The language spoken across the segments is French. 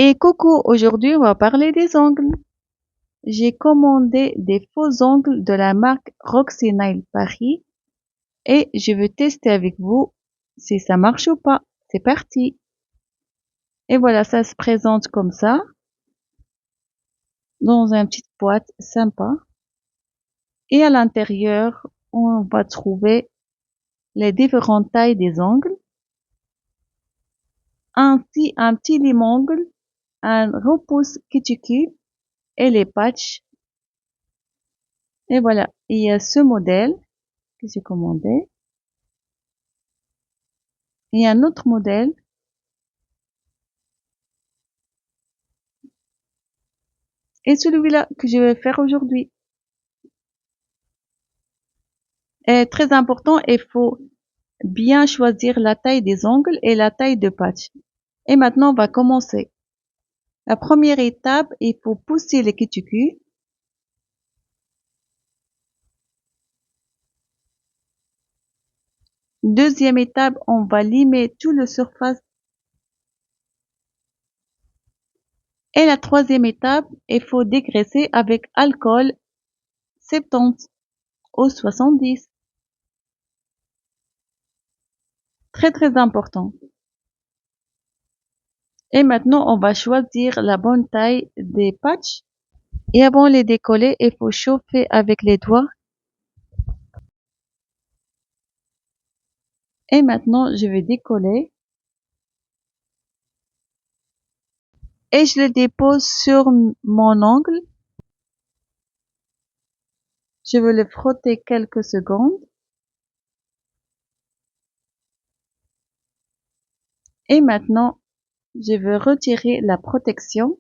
Et coucou, aujourd'hui on va parler des ongles. J'ai commandé des faux ongles de la marque Roxy Nail Paris et je veux tester avec vous si ça marche ou pas. C'est parti. Et voilà, ça se présente comme ça, dans une petite boîte sympa. Et à l'intérieur, on va trouver les différentes tailles des ongles, ainsi un petit lime-ongle, un repousse cuticule et les patchs. Et voilà, il y a ce modèle que j'ai commandé. Et un autre modèle. Et celui-là que je vais faire aujourd'hui. Est très important, il faut bien choisir la taille des ongles et la taille de patch. Et maintenant, on va commencer. La première étape, il faut pousser les cuticules. Deuxième étape, on va limer tout le surface. Et la troisième étape, il faut dégraisser avec alcool 70 ou 70. Très très important. Et maintenant, on va choisir la bonne taille des patchs. Et avant de les décoller, il faut chauffer avec les doigts. Et maintenant, je vais décoller. Et je le dépose sur mon ongle. Je vais le frotter quelques secondes. Et maintenant, je vais retirer la protection.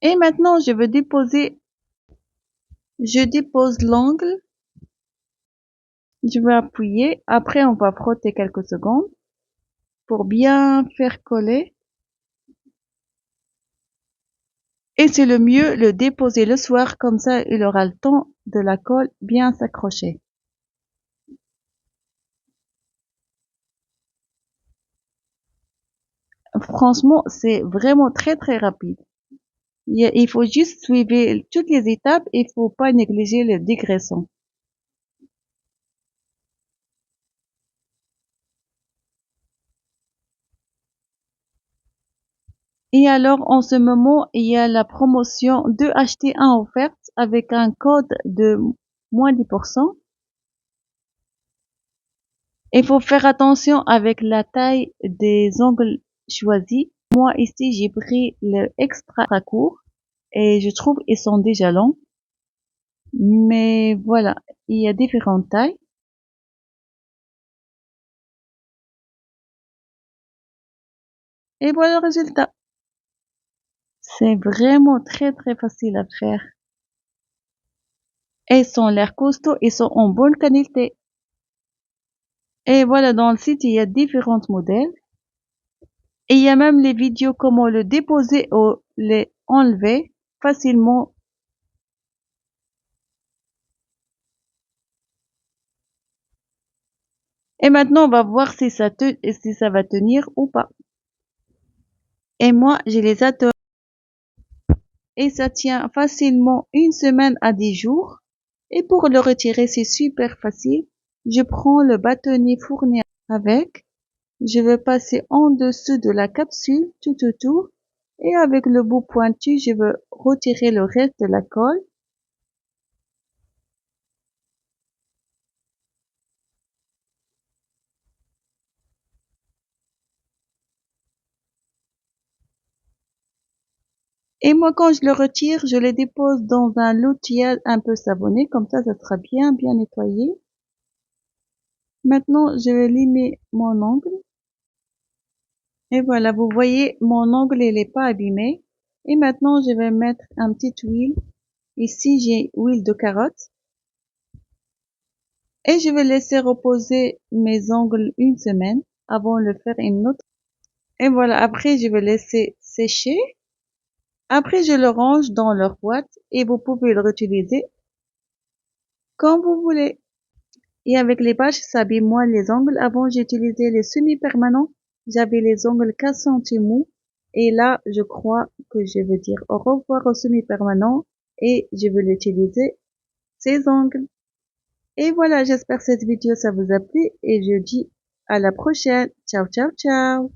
Et maintenant, je dépose l'ongle. Je vais appuyer. Après, on va frotter quelques secondes pour bien faire coller. Et c'est le mieux le déposer le soir, comme ça, il aura le temps de la colle bien s'accrocher. Franchement, c'est vraiment très très rapide. Il faut juste suivre toutes les étapes, il faut pas négliger le dégraissant. Et alors, en ce moment, il y a la promotion 2 acheter 1 offerte avec un code de moins 10%. Il faut faire attention avec la taille des ongles choisis. Moi, ici, j'ai pris le extra court et je trouve ils sont déjà longs. Mais voilà, il y a différentes tailles. Et voilà le résultat. C'est vraiment très très facile à faire. Et ils ont l'air costauds, ils sont en bonne qualité. Et voilà, dans le site, il y a différents modèles. Et il y a même les vidéos comment le déposer ou les enlever facilement. Et maintenant, on va voir si ça va tenir ou pas. Et moi, je les adore. Et ça tient facilement 1 semaine à 10 jours. Et pour le retirer, c'est super facile. Je prends le bâtonnet fourni avec. Je vais passer en dessous de la capsule tout autour. Et avec le bout pointu, je vais retirer le reste de la colle. Et moi, quand je le retire, je le dépose dans un loutiel un peu savonné. Comme ça sera bien, bien nettoyé. Maintenant, je vais limer mon ongle. Et voilà, vous voyez, mon ongle, il n'est pas abîmé. Et maintenant, je vais mettre un petit huile. Ici, j'ai huile de carotte. Et je vais laisser reposer mes ongles 1 semaine avant de le faire une autre. Et voilà, après, je vais laisser sécher. Après, je le range dans leur boîte et vous pouvez le réutiliser quand vous voulez. Et avec les pages, s'abîme-moi les ongles. Avant, j'utilisais les semi-permanents. J'avais les ongles cassants et mous. Et là, je crois que je veux dire au revoir au semi-permanent et je veux l'utiliser, ces ongles. Et voilà, j'espère que cette vidéo ça vous a plu et je dis à la prochaine. Ciao, ciao, ciao.